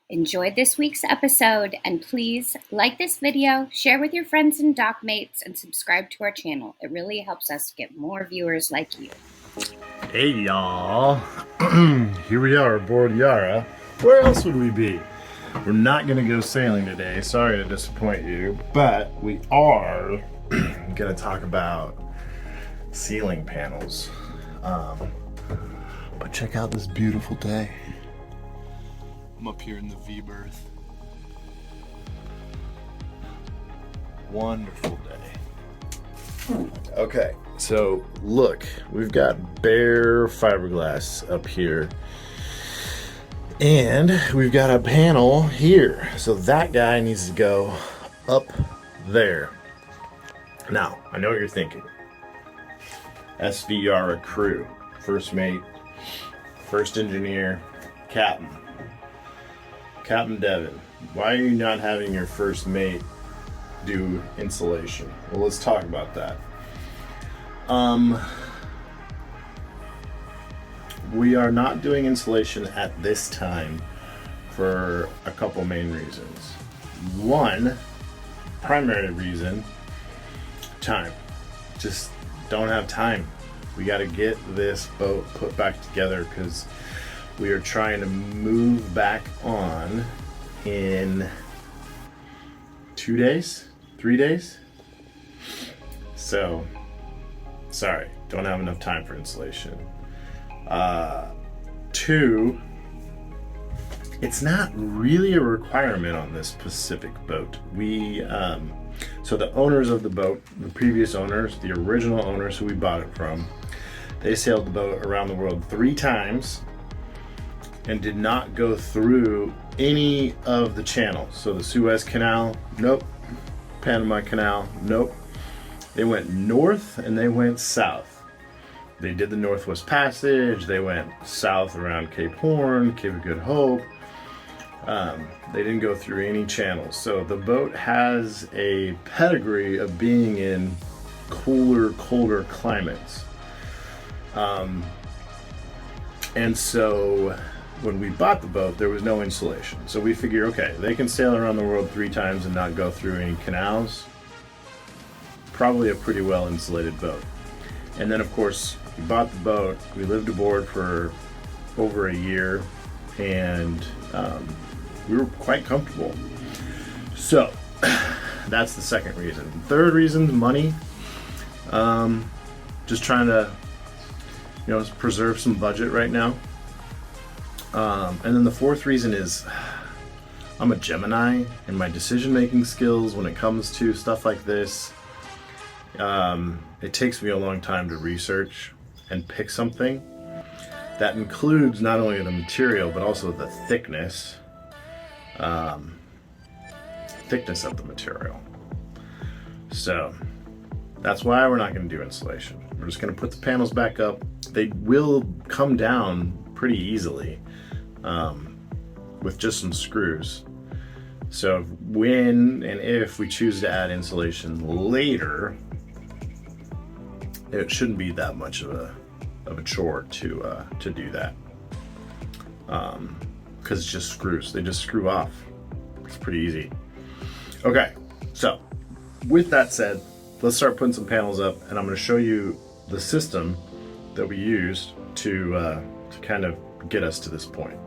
enjoyed this week's episode, and please like this video, share with your friends and dock mates, and subscribe to our channel. It really helps us get more viewers like you. Hey y'all, here we are aboard Yara. Where else would we be? We're not gonna go sailing today, sorry to disappoint you, but we are gonna talk about ceiling panels. But check out this beautiful day. I'm up here in the V-berth. Wonderful day. Okay, so look, we've got bare fiberglass up here. And we've got a panel here. So that guy needs to go up there. Now, I know what you're thinking. SV Yara crew, first mate, first engineer, captain. Captain Devin, why are you not having your first mate do insulation? Well, let's talk about that. We are not doing insulation at this time for a couple main reasons. One, primary reason, time. Just don't have time. We got to get this boat put back together because we are trying to move back on in 2 days, 3 days. So, sorry, don't have enough time for insulation. Two, it's not really a requirement on this specific boat. So the owners of the boat, the previous owners, the original owners who we bought it from, they sailed the boat around the world 3 times and did not go through any of the channels. So the Suez Canal, nope. Panama Canal, nope. They went north and they went south. They did the Northwest Passage, they went south around Cape Horn, Cape of Good Hope. They didn't go through any channels. So the boat has a pedigree of being in cooler, colder climates. And so when we bought the boat, there was no insulation. So we figured, okay, they can sail around the world 3 times and not go through any canals. Probably a pretty well insulated boat. And then of course, we bought the boat, we lived aboard for over a year, and we were quite comfortable. So that's the second reason. The third reason, money. Just trying to, preserve some budget right now. And then the fourth reason is I'm a Gemini, and my decision-making skills when it comes to stuff like this, it takes me a long time to research and pick something that includes not only the material but also the thickness of the material. So that's why we're not going to do insulation. We're just going to put the panels back up. They will come down pretty easily with just some screws. So when and if we choose to add insulation later, it shouldn't be that much of a chore to do that, because it's just screws. They just screw off. It's pretty easy. Okay, so with that said, let's start putting some panels up, and I'm going to show you the system that we used to kind of get us to this point.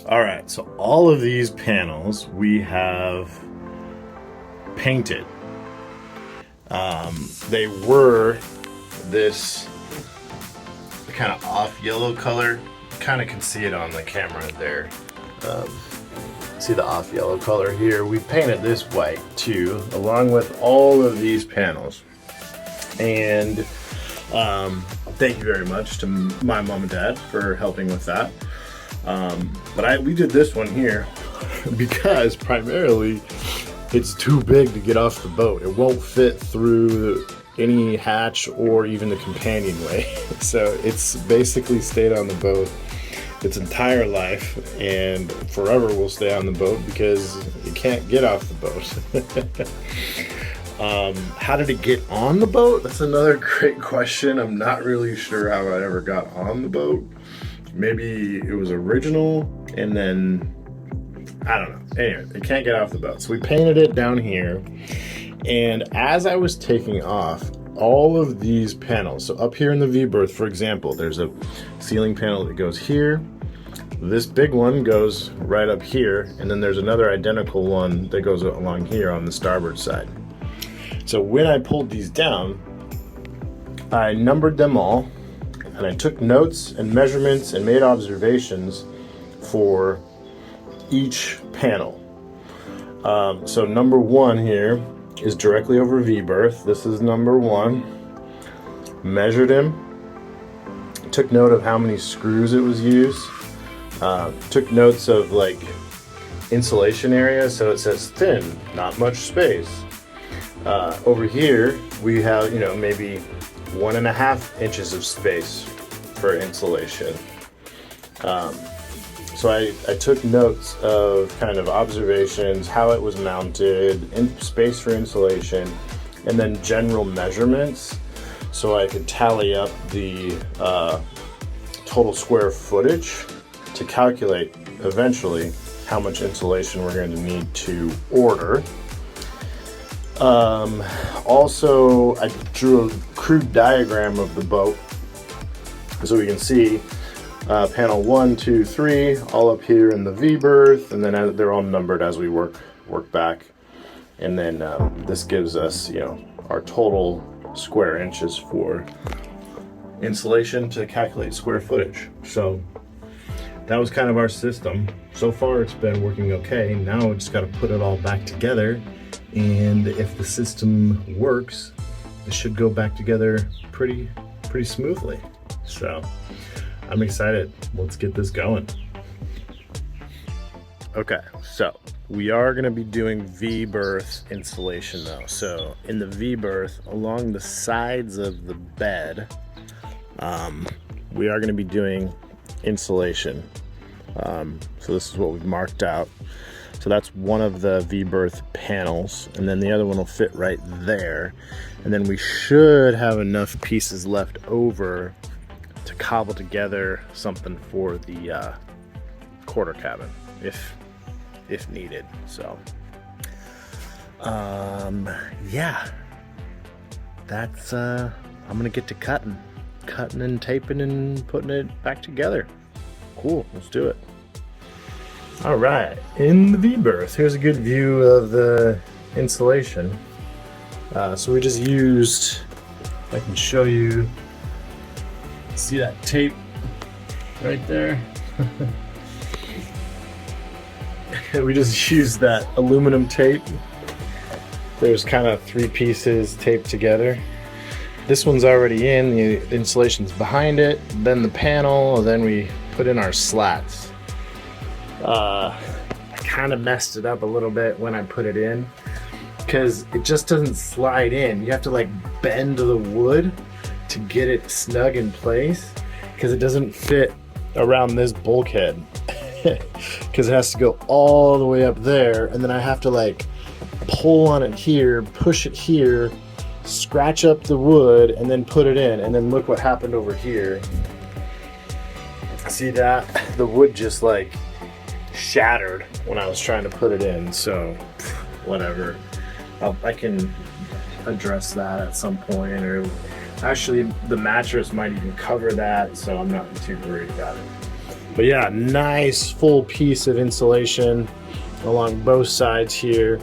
All right, so all of these panels we have painted. They were this kind of off yellow color. Kind of can see it on the camera there. See the off yellow color here. We painted this white too, along with all of these panels. And thank you very much to my mom and dad for helping with that. But we did this one here because primarily it's too big to get off the boat. It won't fit through any hatch or even the companionway. So it's basically stayed on the boat its entire life, and forever will stay on the boat because it can't get off the boat. How did it get on the boat? That's another great question. I'm not really sure how I ever got on the boat. Maybe it was original and then I don't know. Anyway, it can't get off the boat. So we painted it down here. And as I was taking off all of these panels, so up here in the V-berth, for example, there's a ceiling panel that goes here. This big one goes right up here, and then there's another identical one that goes along here on the starboard side. So when I pulled these down, I numbered them all, and I took notes and measurements and made observations for each panel. So number 1 here is directly over V-berth. This is number 1. Measured him, took note of how many screws it was used. Took notes of like insulation area, so it says thin, not much space. Over here we have, you know, maybe 1.5 inches of space for insulation. So I took notes of kind of observations, how it was mounted, space for insulation, and then general measurements, so I could tally up the total square footage to calculate eventually how much insulation we're going to need to order. Also, I drew a crude diagram of the boat so we can see panel 1, 2, 3 all up here in the V-berth, and then they're all numbered as we work back. And then this gives us, you know, our total square inches for insulation to calculate square footage. So that was kind of our system. So far it's been working okay. Now we just got to put it all back together, and if the system works, it should go back together pretty smoothly. So I'm excited. Let's get this going. Okay, so we are going to be doing V-berth insulation though. So in the V-berth, along the sides of the bed, we are going to be doing insulation. So this is what we've marked out. So that's one of the V-berth panels, and then the other one will fit right there. And then we should have enough pieces left over to cobble together something for the quarter cabin, if needed. So yeah, that's I'm gonna get to cutting and taping and putting it back together. Cool, let's do it. All right, in the V-berth, here's a good view of the insulation. So we just used, I can show you, see that tape right there? We just used that aluminum tape. There's kind of 3 pieces taped together. This one's already in, the insulation's behind it, then the panel, and then we put in our slats. I kind of messed it up a little bit when I put it in, because it just doesn't slide in. You have to like bend the wood to get it snug in place, because it doesn't fit around this bulkhead, because it has to go all the way up there, and then I have to like pull on it here, push it here, scratch up the wood, and then put it in. And then look what happened over here. See that? The wood just like shattered when I was trying to put it in. So whatever, I can address that at some point, or actually the mattress might even cover that, so I'm not too worried about it. But yeah, nice full piece of insulation along both sides here.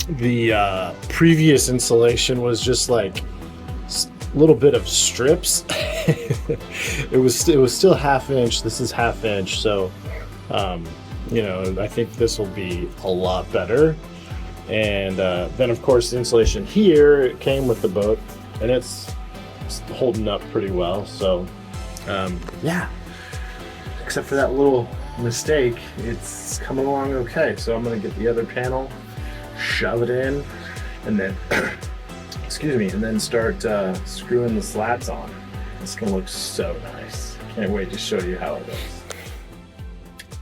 The previous insulation was just like a little bit of strips. it was still 1/2 inch. This is 1/2 inch, so you know, I think this will be a lot better. And then of course the insulation here, it came with the boat, and it's holding up pretty well. So yeah, except for that little mistake, it's coming along okay. So I'm gonna get the other panel, shove it in, and then excuse me, and then start screwing the slats on. It's gonna look so nice. Can't wait to show you how it looks.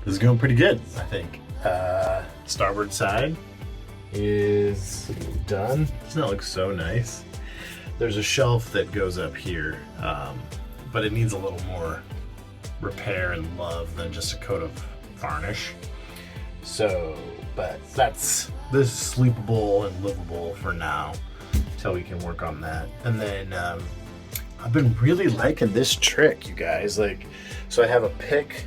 This is going pretty good, I think. Starboard side is done. Doesn't that look so nice? There's a shelf that goes up here, but it needs a little more repair and love than just a coat of varnish. So, but this is sleepable and livable for now until we can work on that. And then I've been really liking this trick, you guys. Like, so I have a pick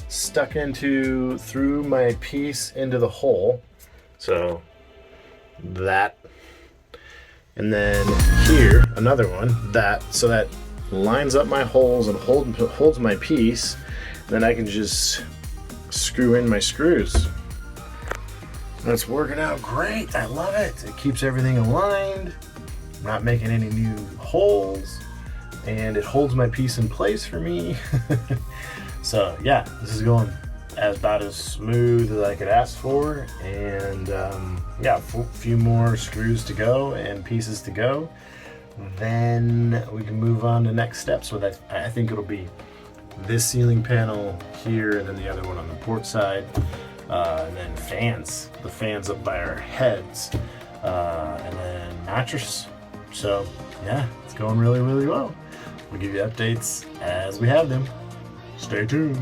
stuck through my piece into the hole. So that, and then here another one so that lines up my holes and holds my piece. Then I can just screw in my screws. That's working out great. I love it. It keeps everything aligned, not making any new holes, and it holds my piece in place for me. So yeah, this is going about as smooth as I could ask for, and yeah, a few more screws to go and pieces to go. Then we can move on to next steps. So that I think it'll be this ceiling panel here, and then the other one on the port side, and then the fans up by our heads, and then mattress. So yeah, it's going really, really well. We'll give you updates as we have them. Stay tuned.